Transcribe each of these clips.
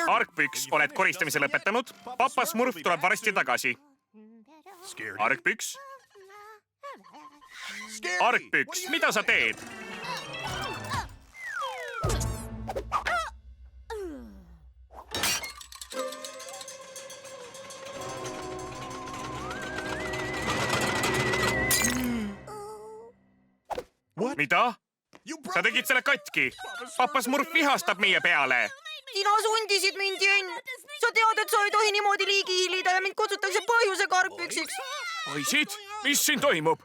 Argpüks, oled koristamise lõpetanud. Papa Smurf tuleb varsti tagasi. Argpüks? Argpüks, mida sa teed? Mida? Sa tegid selle katki. Papa Smurf vihastab meie peale. Sina sundisid mind, Jönn. Sa tead, et sa ei tohi niimoodi liigi hiilida ja mind kutsutakse põhjusega argpüksiks. Poisid, mis siin toimub?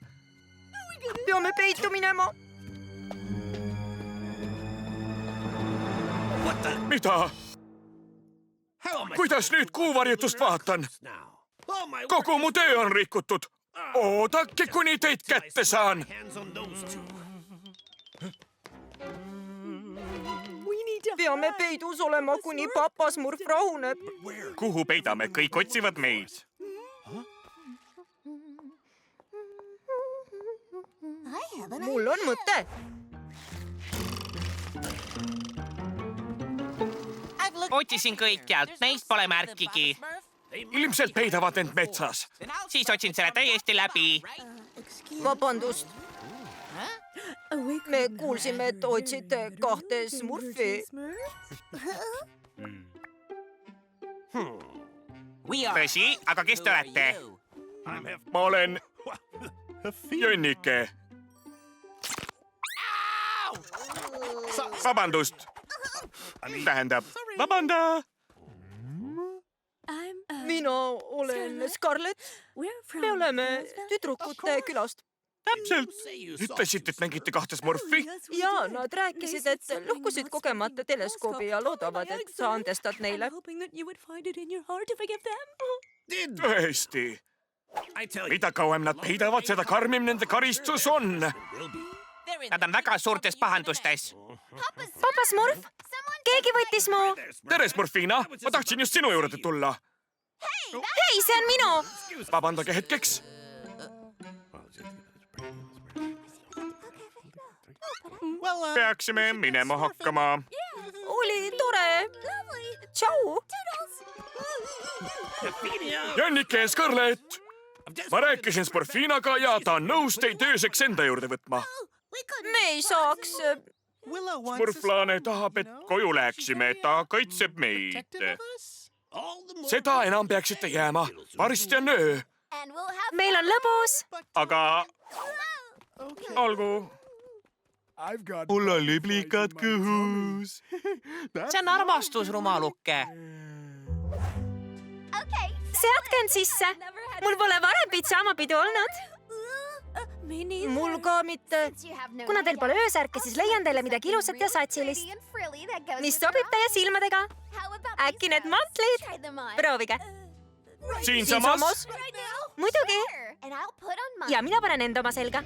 Peame peitu minema. Mida? Kuidas nüüd kuuvarjutust vaatan? Kogu mu töö on rikutud. Oodake, kuni teid kätte saan. Peame peidus olema, kuni Papa Smurf rahuneb. Kuhu peidame? Kõik otsivad meid. Mul on mõte. Otsisin kõikjalt, neist pole märkigi. Ilmselt peidavad end metsas. Siis otsin selle täiesti läbi. Vabandust. Me kuulsime, et otsite kahte Smurfi. Tõsi, aga kes te olete? Ma olen Jönnike. Vabandust. Tähendab, vabanda. Mina olen Scarlett. Me oleme tüdrukute külast. Täpselt. Ütlesite, et nägite kahte Smurfi? Ja nad rääkisid, et lõhkusid kogemata teleskoobi ja loodavad, et sa andestad neile. Tõesti. Mida kauem nad peidavad, seda karmim nende karistus on. Nad on väga suurtes pahandustes. Papa Smurf, keegi võttis mu... Tere, Smurfina. Ma tahtsin just sinu juurde tulla. Hei, see on minu! Vabandage hetkeks. Peaksime minema hakkama. Oli tore. Tšau. Jönnike ja Scarlett. Ma rääkisin Smurfinaga ja ta on nõus teid ööseks enda juurde võtma. Me ei saaks... Smurflane tahab, et koju läheksime. Ta kaitseb meid. Seda enam peaksite jääma. Varsti on öö. Meil on lõbus. Aga... olgu. Mul on liblikad kõhus. See on armastus, rumaluke. Seadke end sisse. Mul pole varem pidžaamapidu olnud. Mul ka mitte. Kuna teil pole öösärke, siis leian teile midagi ilusat ja satsilist. Mis sobib teie silmadega? Äkki need mantlid? Proovige. Siinsamas? Muidugi. Ja mina panen enda oma selga.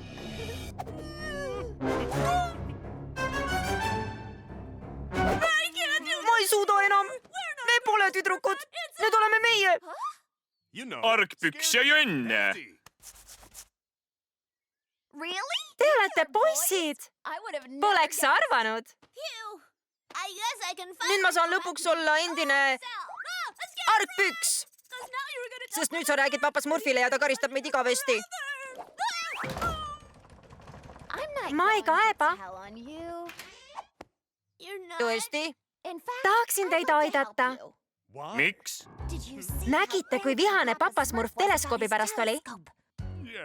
Ma ei suuda enam. Me pole tüdrukud. Need oleme meie. Argpüks ja Jönn. Te olete poissid. Poleks arvanud. Nüüd ma saan lõpuks olla endine Argpüks. Sest nüüd sa räägid Papa Smurfile ja ta karistab meid igavesti. Ma ei kaeba. Tõesti? Tahaksin teid aidata. Miks? Nägite, kui vihane Papa Smurf teleskoobi pärast oli?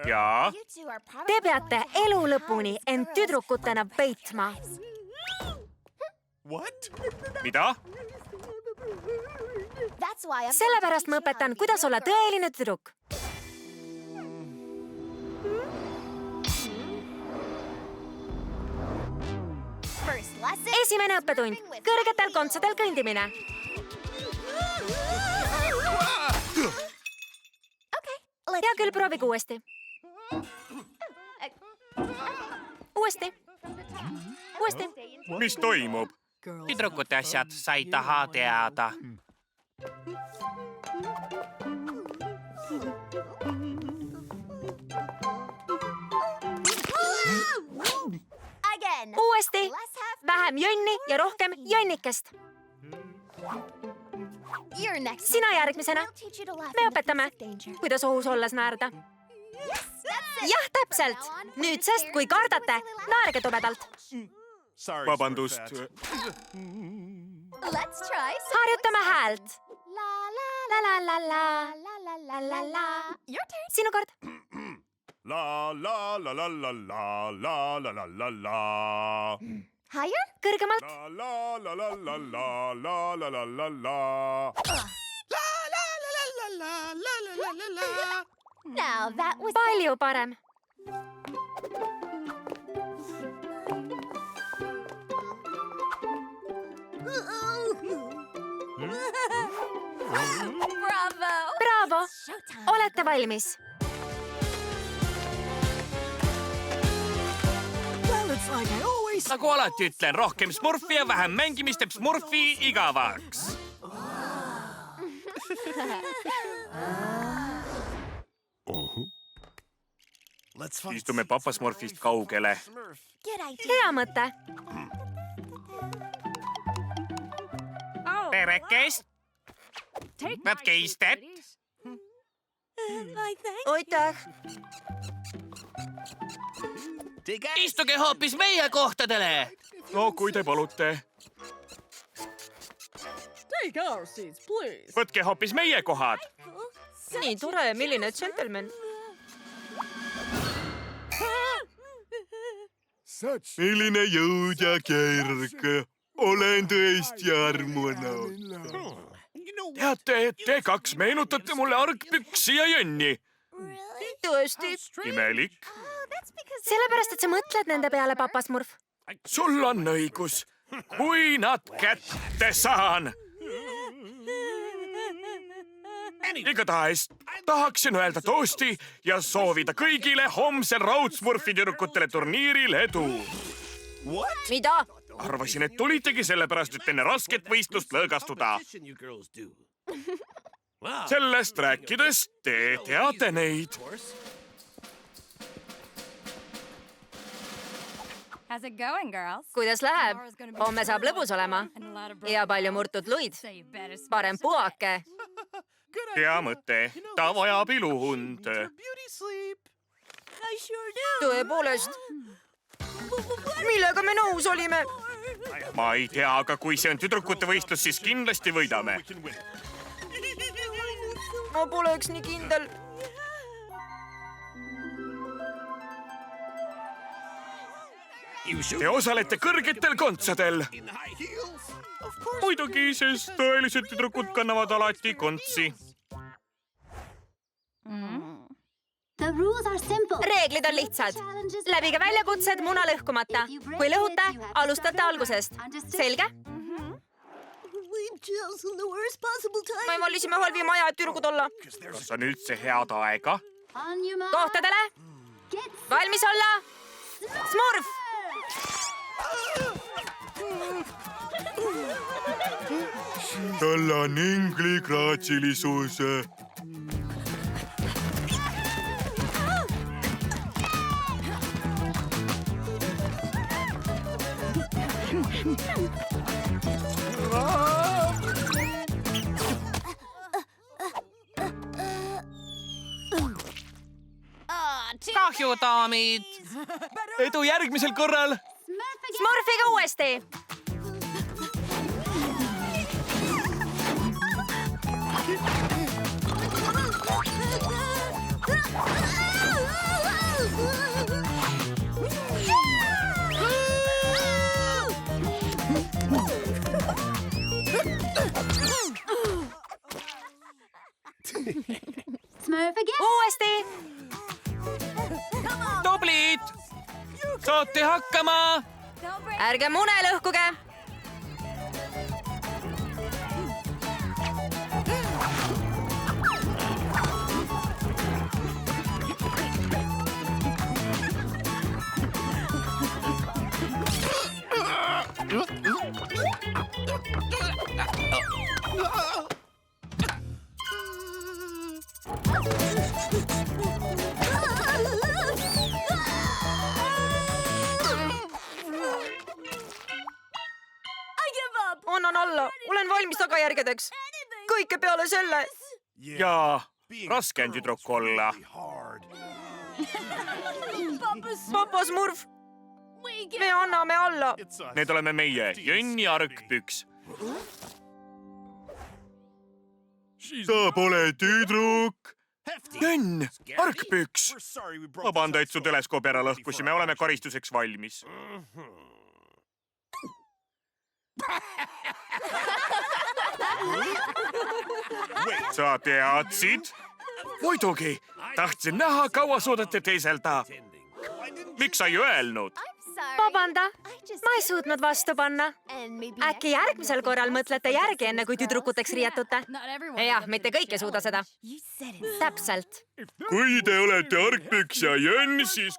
Jaa. Te peate elu lõpuni end tüdrukutena peitma. Mida? Sellepärast ma õpetan, kuidas olla tõeline tüdruk. Esimene õppetund. Kõrgetel kontsadel kõndimine. Hea küll, proovige uuesti. Uuesti. Uuesti. Mis toimub? Tüdrukute asjad sa ei taha teada. Uuesti. Vähem Jönni ja rohkem Jönnikest. Sina järgmisena. Me õpetame, kuidas ohus olles naerda. Jah, täpselt. Nüüdsest, kui kardate, naerge tobedalt. Vabandust. Harjutame häält. Sinu kord. La la la la la la la la la la la. Kõrgemalt. La la la la la la la la la la la. Palju parem. Bravo! Olete valmis? Nagu alati ütlen, rohkem smurfi ja vähem mängimist teeb smurfi igavaks. Istume papasmorfist kaugele. Hea mõte. Perekest. Võtke istet. Aitäh. Istuge hoopis meie kohtadele. No, kui te palute. Võtke hoopis meie kohad. Nii tore, milline džentelmen. Milline jõud ja kerg. Olen tõesti armunud. Teate, te kaks meenutate mulle argpüksi ja jönni. Tõesti. Imelik. Sellepärast, et sa mõtled nende peale, papasmurf. Sul on õigus. Kui nad kätte saan. Igatahes tahaksin öelda toosti ja soovida kõigile homsel Raudsmurfi tüdrukutele turniiril edu. Mida? Arvasin, et tulitegi sellepärast, et enne rasket võistlust lõõgastuda. Sellest rääkides te teate neid. Kuidas läheb? Homme saab lõbus olema. Ja palju murtud luid. Parem puhake. Hea mõte. Ta vajab iluhund. Tõepoolest. Millega me nõus olime? Ma ei tea, aga kui see on tüdrukute võistlus, siis kindlasti võidame. Ma poleks nii kindel. Te osalete kõrgetel kontsadel. Muidugi, sest tõelised tüdrukud kannavad alati kontsi. Reeglid on lihtsad. Läbige väljakutsed muna lõhkumata. Kui lõhute, alustate algusest. Selge? Me valisime halvima aja, et tüdrukud olla. Kas on üldse head aega? Kohtadele. Valmis olla. Smurf! Tal on ingligraatsilisus. Kahju, daamid. Edu järgmisel korral. Smurfiga uuesti. Uuesti. Tublid. Saate hakkama. Ärge mune lõhkuge. tagajärgedeks. Kõike peale selle. Jaa, raske on tüdruk olla. Papa Smurf, me anname alla. Need oleme meie, Jönn ja Argpüks. Sa pole tüdruk. Jönn, Argpüks. Vabanda, et su teleskoobi ära lõhkusime, oleme karistuseks valmis. Sa teadsid? Muidugi, tahtsin näha, kaua suudate teiselda. Miks sa ei öelnud? Vabanda, ma ei suutnud vastu panna. Äkki järgmisel korral mõtlete järgi, enne kui tüdrukuteks riietute? Jah, mitte kõik ei suuda seda. Täpselt. Kui te olete Argpüks ja Jönn, siis